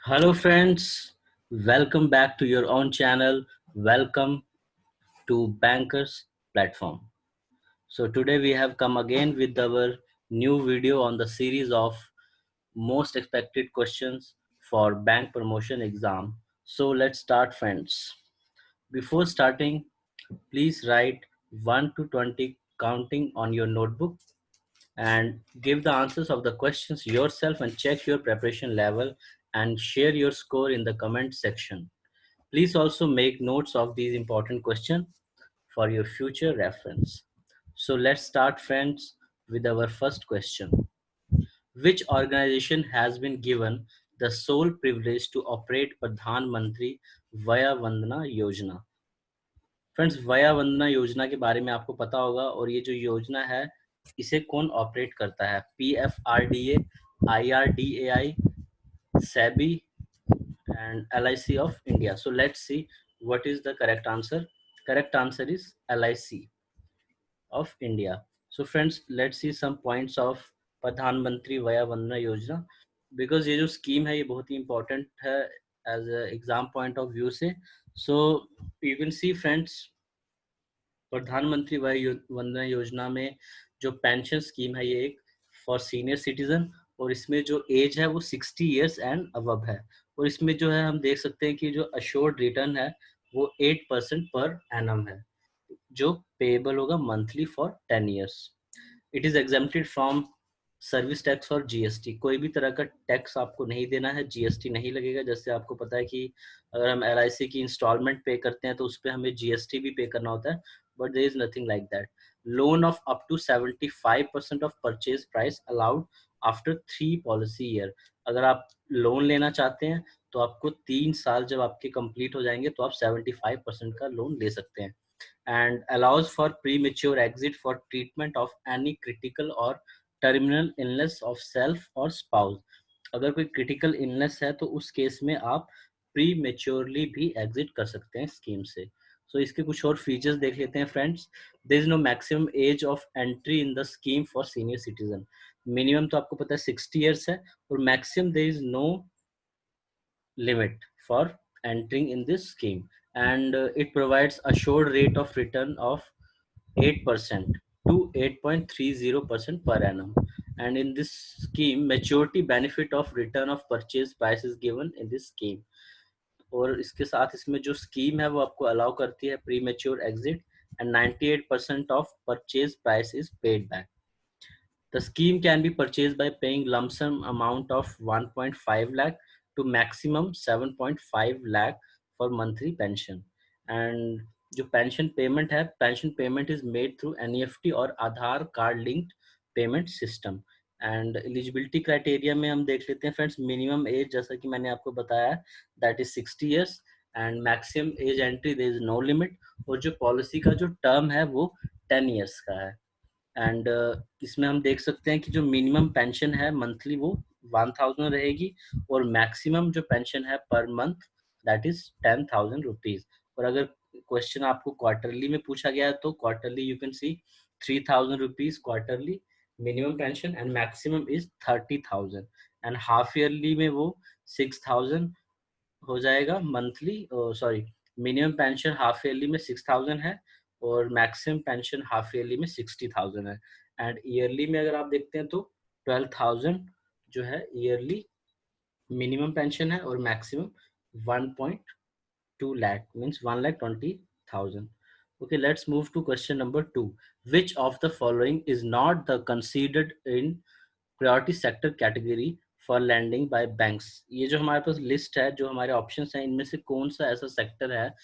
Hello, friends. Welcome back to your own channel. Welcome to Bankers Platform. So, today we have come again with our new video on the series of most expected questions for bank promotion exam. So, let's start, friends. Before starting, please write 1 to 20 counting on your notebook and give the answers of the questions yourself and check your preparation level and share your score in the comment section. Please also make notes of these important questions for your future reference. So let's start, friends, with our first question. Which organization has been given the sole privilege to operate Pradhan Mantri Vaya Vandana Yojana? Friends, वया वंदना योजना के बारे में आपको पता होगा और ये जो योजना है इसे कौन ऑपरेट करता है? PFRDA, IRDAI, SEBI and LIC of India. So let's see what is the correct answer. Correct answer is LIC of India. So friends, let's see some points of प्रधानमंत्री वया वंदना योजना, बिकॉज ये जो स्कीम है ये बहुत ही इंपॉर्टेंट है as exam point of view से. So you can see friends, Pradhan Mantri Vaya Vandana Yojana में जो पेंशन स्कीम है ये एक फॉर सीनियर सिटीजन और इसमें जो एज है वो 60 इयर्स एंड अबव है. और इसमें जो है हम देख सकते हैं कि जो अश्योर्ड रिटर्न है वो 8% पर एनम है जो पेएबल होगा monthly for 10 years. It is exempted from service tax और जीएसटी. कोई भी तरह का टैक्स आपको नहीं देना है, जीएसटी नहीं लगेगा. जैसे आपको पता है कि अगर हम एलआईसी की इंस्टॉलमेंट पे करते हैं तो उस पर हमें जीएसटी भी पे करना होता है, but there is nothing like that. Loan of up to 75% of purchase price allowed after 3 policy year. अगर आप लोन लेना चाहते हैं तो आपको 3 साल जब आपके कंप्लीट हो जाएंगे तो आप 75% का लोन ले सकते हैं. And allows for premature exit for treatment of any critical or terminal illness of self or spouse. अगर कोई क्रिटिकल इलनेस है तो उस केस में आप प्री मेच्योरली भी एग्जिट कर सकते हैं स्कीम से. सो इसके कुछ और फीचर्स देख लेते हैं friends. There is no maximum age of entry in the scheme for senior citizen. Minimum तो आपको पता है 60 इयर्स है और maximum there is no limit for entering in this scheme. And it provides assured rate of return of 8% to 8.30% per annum. And in this scheme, maturity benefit of return of purchase price is given in this scheme. और इसके साथ इसमें जो scheme है वो आपको allow करती है pre mature exit and 98% of purchase price is paid back. The scheme can be purchased by paying lump sum amount of 1.5 lakh to maximum 7.5 lakh for monthly pension. And जो pension payment है, pension payment is made through NEFT और आधार card linked payment system. And eligibility criteria में हम देख लेते हैं friends. Minimum age जैसा कि मैंने आपको बताया that is 60 years and maximum age entry there is no limit. और जो पॉलिसी का जो टर्म है वो 10 years का है. एंड इसमें हम देख सकते हैं कि जो मिनिमम पेंशन है मंथली वो 1000 रहेगी और मैक्सिमम जो पेंशन है per month that is 10,000 rupees. और अगर क्वेश्चन आपको क्वार्टरली में पूछा गया है तो quarterly you can C 3,000 rupees quarterly minimum pension and maximum is 30,000. And half yearly में वो 6,000 हो जाएगा monthly. Sorry, minimum pension half yearly में 6,000 है और मैक्सिमम पेंशन हाफ ईयरली में 60,000 है. एंड ईयरली में अगर आप देखते हैं तो 12,000 जो है ईयरली मिनिमम पेंशन है और maximum 1.2 lakh means 1,20,000. Okay, let's move to question number 2. Which of the following is not the considered in priority sector category for lending by banks? ये जो हमारे पास लिस्ट है, जो हमारे ऑप्शंस हैं, इनमें से कौन सा ऐसा सेक्टर है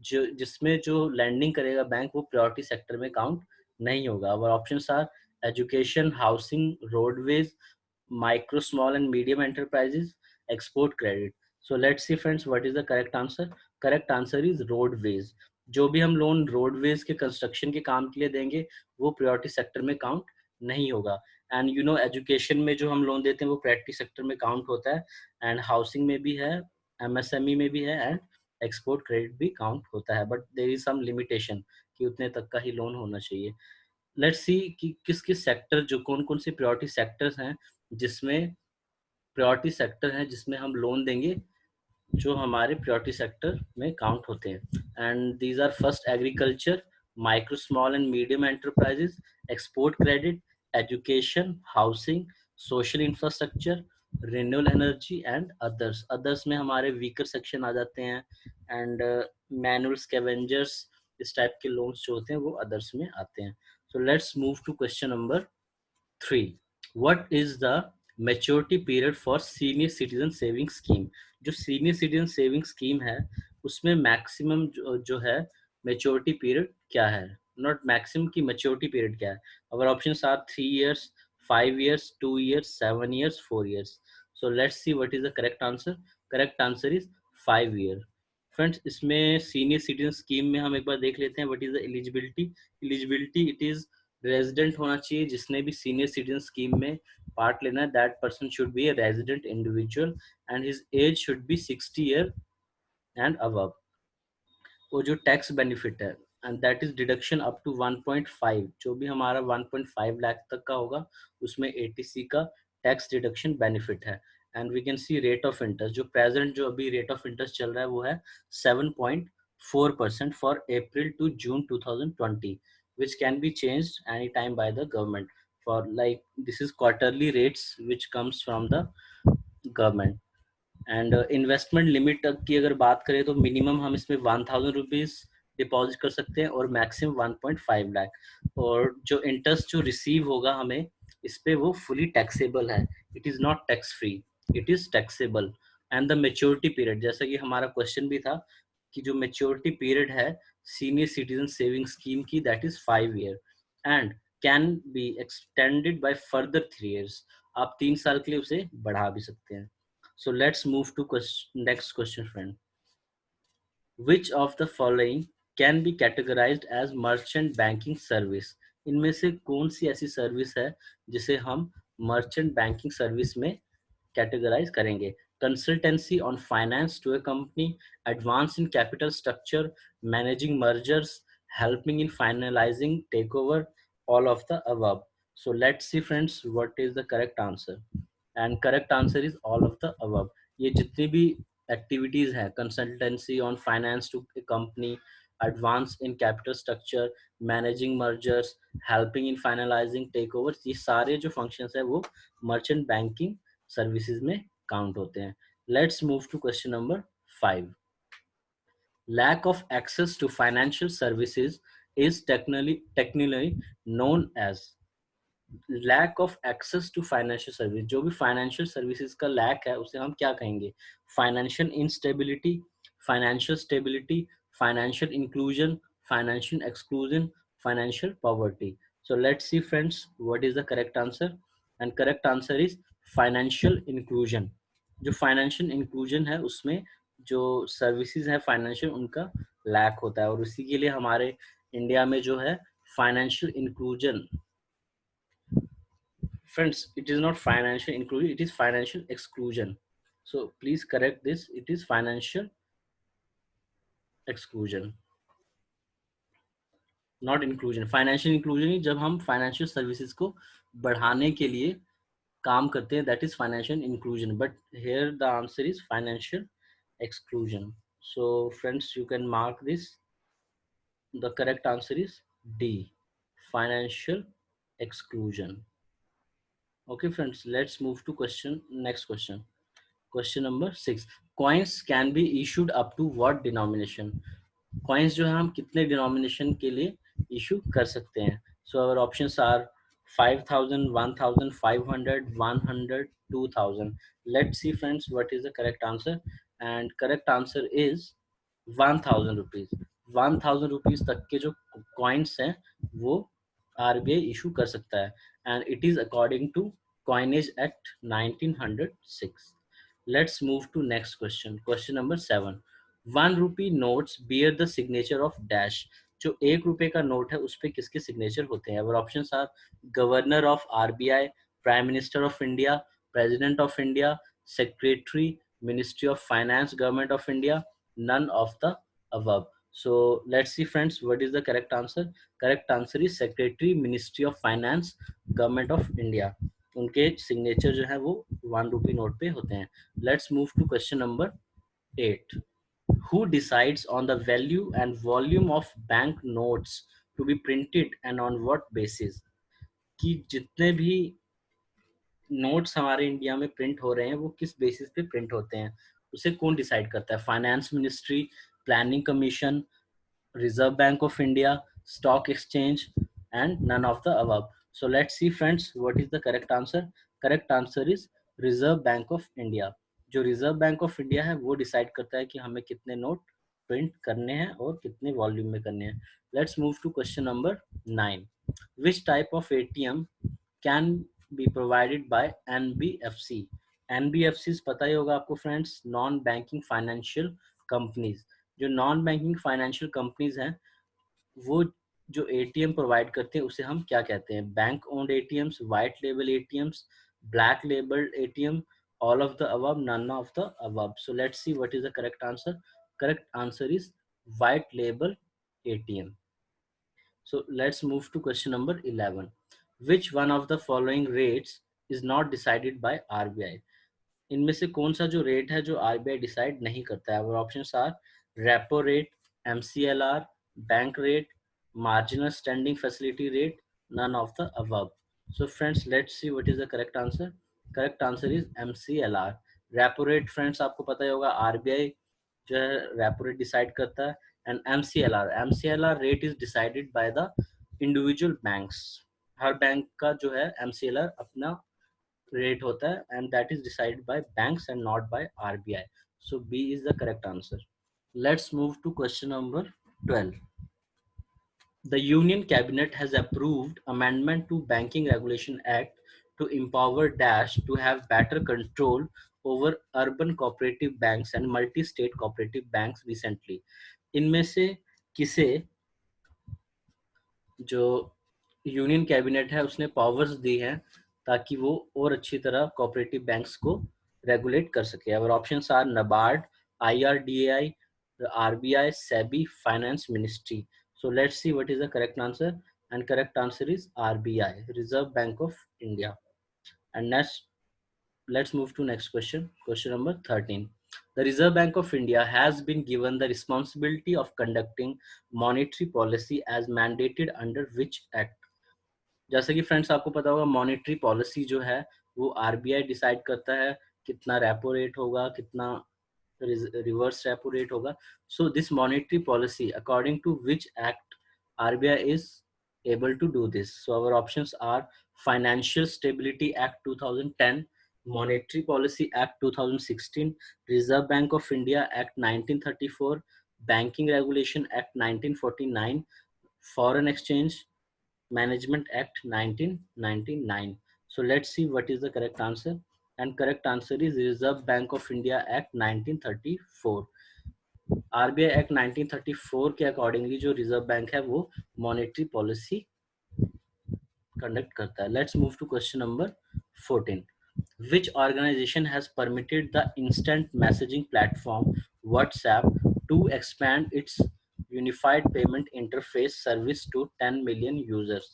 जो जिसमें जो लैंडिंग करेगा बैंक वो प्रायोरिटी सेक्टर में काउंट नहीं होगा? और options are education, housing, roadways, micro small and medium enterprises, export credit. So let's see friends, what is the correct answer? Correct answer is roadways. जो भी हम लोन रोडवेज के construction के काम के लिए देंगे वो प्रायोरिटी सेक्टर में काउंट नहीं होगा. एंड यू नो एजुकेशन में जो हम लोन देते हैं वो प्रायोरिटी सेक्टर में काउंट होता है एंड हाउसिंग में भी है, एमएसएमई में भी है एंड एक्सपोर्ट क्रेडिट भी काउंट होता है, but there is some limitation कि उतने तक का ही लोन होना चाहिए. लेट्स सी कि किस किस सेक्टर, जो कौन कौन से प्रायोरिटी सेक्टर्स हैं जिसमें प्रायोरिटी सेक्टर हैं जिसमें हम लोन देंगे जो हमारे प्रायोरिटी सेक्टर में काउंट होते हैं। And these are first agriculture, micro small and medium enterprises, export credit, education, housing, social infrastructure, renewable energy and others. Others में हमारे वीकर सेक्शन आ जाते हैं एंड मैनुअल स्कैवेंजर्स, इस टाइप के लोन्स जो होते हैं वो अदर्स में आते हैं। So let's move to question number 3. What is the maturity period for senior citizen saving scheme? जो सीनियर सिटीजन सेविंग स्कीम है उसमें मैक्सिमम जो है मेच्योरिटी पीरियड क्या है, नॉट मैक्सिमम की मेच्योरिटी पीरियड क्या है। अवर options are 3 years, 5 years, 2 years, 7 years, 4 years. So let's see what is the correct answer. Correct answer is 5 year. Friends इसमें सीनियर सिटीजन स्कीम में हम एक बार देख लेते हैं what is the eligibility. Eligibility it is resident होना चाहिए, जिसने भी सीनियर सिटीजन स्कीम में पार्ट लेना है that person should be a resident individual and his age should be 60 year and above. वो जो टैक्स बेनिफिट है and that is deduction up to 1.5, जो भी हमारा 1.5 लाख तक का होगा उसमें एटीसी का टैक्स डिडक्शन बेनिफिट है। And we can see rate of interest, जो प्रेजेंट जो अभी रेट ऑफ इंटरेस्ट चल रहा है वो है 7.4% फॉर April to June 2020, which can be changed anytime by the government. For like this is quarterly rates which comes from the government. And investment limit की अगर बात करें तो मिनिमम हम इसमें 1000 रुपीज डिपॉजिट कर सकते हैं और मैक्सिमम 1.5 लाख। और जो इंटरेस्ट जो रिसीव होगा हमें इस पे वो फुली टैक्सेबल है, it is not tax free, it is taxable. And the maturity period, जैसा कि हमारा क्वेश्चन भी था कि जो मेच्योरिटी पीरियड है सीनियर सिटीजन सेविंग स्कीम की that is 5 year and can be extended by further 3 years। आप 3 साल के लिए उसे बढ़ा भी सकते हैं। So let's move to next question, friend. Which of the following can be categorized as merchant banking service? इनमें से कौन सी ऐसी सर्विस है जिसे हम मर्चेंट बैंकिंग सर्विस में कैटेगराइज करेंगे? Consultancy on finance to a company, advance in capital structure, managing mergers, helping in finalizing takeover, all of the above. So let's see friends what is the correct answer. And correct answer is all of the above. ये जितनी भी activities हैं, consultancy on finance to company, advance in capital structure, managing mergers, helping in finalising take over, ये सारे जो functions है वो merchant banking services में काउंट होते हैं। Let's move to question number 5. Lack of access to financial services is technically known as। Lack of access to financial service, जो भी फाइनेंशियल सर्विसेज का लैक है उसे हम क्या कहेंगे? Financial instability, financial stability, financial inclusion, financial exclusion, financial poverty. So let's see friends what is the correct answer. And correct answer is financial inclusion. जो financial inclusion है उसमें जो सर्विसेज है फाइनेंशियल उनका लैक होता है, और उसी के लिए हमारे इंडिया में जो है financial inclusion, friends, it is not financial inclusion, it is financial exclusion. So please correct this, it is financial exclusion, not inclusion। Financial inclusion ही जब हम फाइनेंशियल सर्विसेज को बढ़ाने के लिए काम करते हैं, that is financial inclusion, but here the answer is financial exclusion. So friends, you can mark this, the correct answer is D, financial exclusion. Okay friends, let's move to next question. Question number 6. Coins can be issued up to what denomination? Coins जो है हम कितने denomination के लिए issue कर सकते हैं? सो our options are 5000, 1000, 500, 100, 2000. Let's see friends what is the correct answer. And correct answer is 1000 rupees. 1000 rupees तक के जो कॉइन्स हैं वो आरबीआई इशू कर सकता है, and it is according to Coinage Act 1906. Let's move to next question. Question number 7. 1 rupee notes bear the signature of dash. जो 1 रुपए का नोट है उस पे किसके सिग्नेचर होते हैं? और options are governor of RBI, prime minister of India, president of India, secretary, ministry of finance, government of India, none of the above. So let's see friends what is the correct answer. Correct answer is secretary, ministry of finance, government of India. उनके signature जो है वो 1 rupee note पे होते हैं। Let's move to question number 8. Who decides on the value and volume of bank notes to be printed and on what basis? कि जितने भी नोट्स हमारे इंडिया में प्रिंट हो रहे हैं वो किस बेसिस पे प्रिंट होते हैं, उसे कौन डिसाइड करता है? Finance ministry, planning commission, Reserve Bank of India, Stock Exchange, and none of the above. So let's see, friends, what is the correct answer? Correct answer is Reserve Bank of India. जो Reserve Bank of India है वो decide करता है कि हमें कितने note print करने हैं और कितने वॉल्यूम में करने हैं. Let's move to question number 9. Which type of ATM can be provided by NBFC? NBFCs पता ही होगा आपको friends, non banking financial companies. जो नॉन बैंकिंग फाइनेंशियल कंपनीज हैं वो जो एटीएम प्रोवाइड करते हैं उसे हम क्या कहते हैं? Bank owned ATMs, white label ATMs, black label ATM, all of the above, none of the above. So let's see what is the correct answer. Correct answer is white label ATM. So let's move to question number 11. Which one of the following rates is not decided by RBI? इनमें से कौन सा जो rate है जो RBI decide नहीं करता है? और options are repo rate, MCLR, bank rate, marginal standing facility rate, none of the above. So friends let's see what is the correct answer. Correct answer is MCLR. Repo rate friends आपको पता ही होगा, RBI जो है repo rate decide करता है. And MCLR rate is decided by the individual banks. Her bank का जो है एमसीएलआर अपना rate होता है and that is decided by banks and not by RBI. So B is the correct answer. Let's move to question number 12. The Union Cabinet has approved amendment to Banking Regulation Act to empower Dash to have better control over urban cooperative banks and multi-state cooperative banks recently. इनमें से किसे जो union cabinet है उसने powers दी हैं ताकि वो और अच्छी तरह कोऑपरेटिव बैंक्स को रेगुलेट कर सके? और options are NABARD, IRDAI, RBI, SEBI, finance ministry. So let's see what is the correct answer. And correct answer is RBI, Reserve Bank of India. And next, let's move to next question. Question number 13. The Reserve Bank of India has been given the responsibility of conducting monetary policy as mandated under which act? जैसे कि friends आपको पता होगा monetary policy जो है वो RBI decide करता है, कितना रेपो रेट होगा, कितना रिवर्स रेपो रेट होगा. So this monetary policy according to which act RBI is able to do this? So our options are Financial Stability Act 2010, Monetary Policy Act 2016, Reserve Bank of India Act 1934, Banking Regulation Act 1949, Foreign Exchange Management Act 1999. So let's see what is the correct answer. And correct answer is Reserve Bank of India Act 1934. RBI act 1934 के accordingly जो reserve bank है वो monetary policy conduct करता है. Let's move to question number 14. Which organization has permitted the instant messaging platform WhatsApp to expand its unified payment interface service to 10 million users?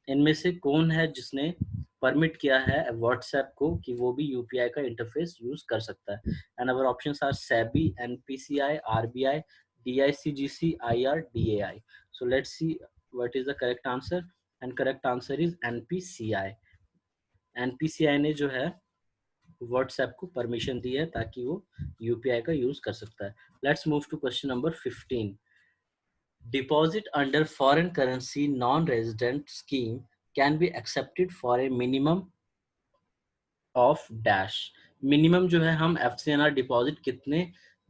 इनमें से कौन है जिसने परमिट किया है व्हाट्सएप को कि वो भी यूपीआई का इंटरफेस यूज कर सकता है? And our options are SEBI, NPCI, RBI, DICGC, IRDAI. So let's see what is the correct answer. And correct answer is NPCI. NPCI ने जो है व्हाट्सएप को परमिशन दी है ताकि वो यूपीआई का यूज कर सकता है. Let's move to question number 15. Deposit under foreign currency non-resident scheme can be accepted for a minimum of dash. Minimum जो है हम एफसीएनआर डिपॉजिट कितने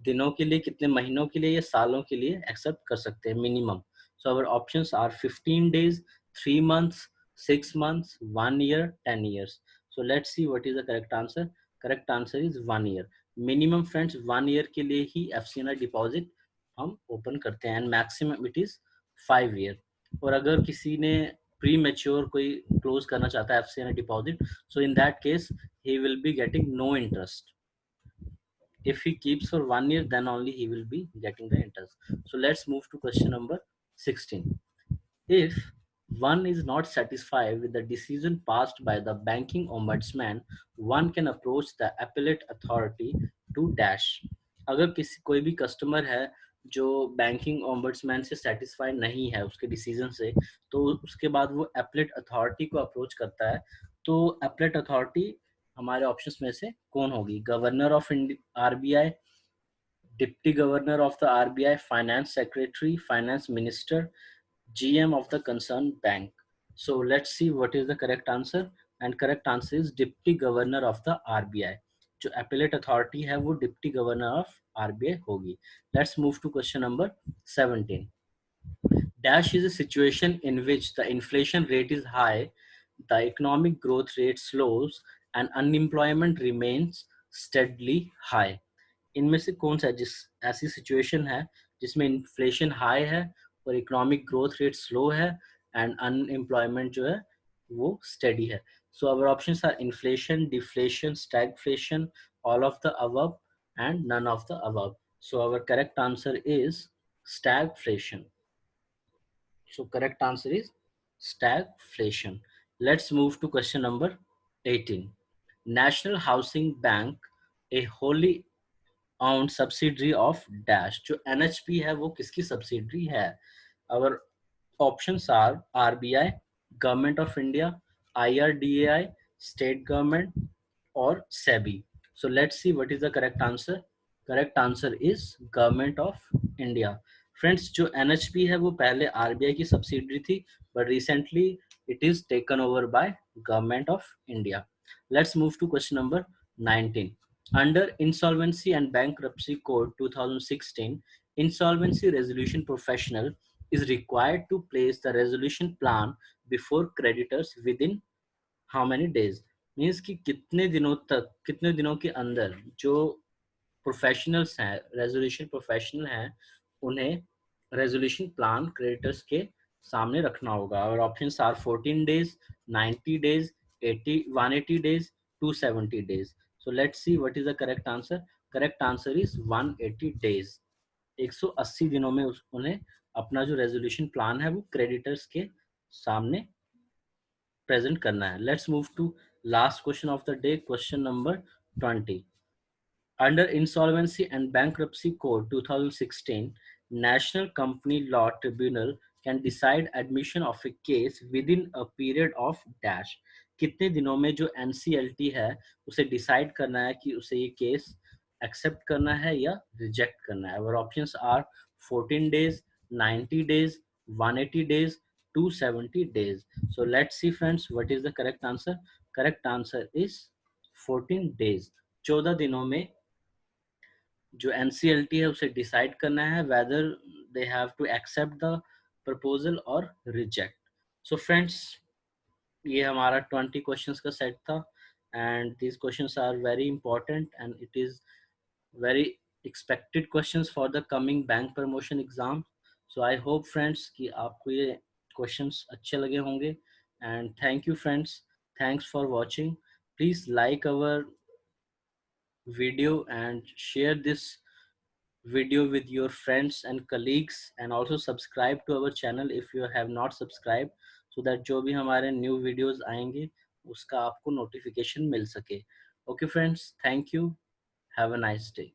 दिनों के लिए, कितने महीनों के लिए या सालों के लिए एक्सेप्ट कर सकते हैं minimum? So our options are 15 days, 3 months, 6 months, 1 year, 10 years. So let's see what is the correct answer. Correct answer is 1 year. Minimum friends 1 year के लिए ही एफसीएनआर डिपॉजिट हम ओपन करते हैं and maximum it is 5 year. और अगर किसी ने pre mature कोई क्लोज करना चाहता है FCNR deposit, so in that case he will be getting no interest. If he keeps for 1 year, then only he will be getting the interest. So let's move to question number 16. If one is not satisfied with the decision passed by the banking ombudsman, one can approach the appellate authority to dash. अगर किसी कोई भी customer है जो banking ombudsman से satisfied नहीं है उसके डिसीजन से, तो उसके बाद वो एपलेट अथॉरिटी को अप्रोच करता है। तो एपलेट अथॉरिटी हमारे ऑप्शंस में से कौन होगी? Governor of RBI, deputy governor of the RBI, finance secretary, finance minister, GM of the concerned bank. So let's see what is the correct answer. And correct answer is Deputy Governor of the RBI. जो appellate authority है वो Deputy Governor of RBI होगी. Let's move to question number 17. Dash is a situation in which the inflation rate is high, the economic growth rate slows, and unemployment remains steadily high. इनमें से कौन सा जिस ऐसी situation है जिसमें inflation high है और इकोनॉमिक ग्रोथ रेट स्लो है एंड अनएम्प्लॉयमेंट जो है वो स्टेडी है? So our options are inflation, deflation, stagflation, all of the above and none of the above. So our correct answer is stagflation. So correct answer is stagflation. Let's move to question number 18. National Housing Bank, a wholly owned subsidiary of Dash. जो NHB है वो किसकी subsidiary है? Our options are RBI, Government of India, IRDAI, State Government, or SEBI. So let's see what is the correct answer. Correct answer is Government of India. Friends, जो NHB है वो पहले RBI की subsidiary थी, but recently it is taken over by Government of India. Let's move to question number 19. Under Insolvency and Bankruptcy Code 2016, insolvency resolution professional is required to place the resolution plan before creditors within how many days? Means कि कितने दिनों तक, कितने दिनों के अंदर जो professionals हैं, रेजोल्यूशन प्रोफेशनल हैं, उन्हें रेजोल्यूशन प्लान क्रेडिटर्स के सामने रखना होगा. और options are 14 days, 90 days, 80 180 days, 270 days. So let's see what is the correct answer. Correct answer is 180 days. 180 दिनों में उन्हें अपना जो रेजोल्यूशन प्लान है वो क्रेडिटर्स के सामने प्रेजेंट करना है. Let's move to last question of the day, question number 20. Under Insolvency and Bankruptcy Code 2016, National Company Law Tribunal can decide admission of a case within a period of dash. कितने दिनों में जो NCLT है उसे decide करना है कि उसे ये केस एक्सेप्ट करना है या रिजेक्ट करना है. और options are 14 days, 90 days, 180 days, 270 days. So let's see friends what is the correct answer. Correct answer is 14 days. 14 दिनों में जो NCLT है उसे डिसाइड करना है whether they have to accept the proposal or reject. So friends, ये हमारा 20 questions का सेट था and these questions are very important and it is very expected questions for the coming bank promotion exam. So I hope friends कि आपको ये questions अच्छे लगे होंगे and thank you friends. Thanks for watching. Please like our video and share this video with your friends and colleagues and also subscribe to our channel if you have not subscribed so that जो भी हमारे new videos आएंगे उसका आपको notification मिल सके. Okay friends, thank you. Have a nice day.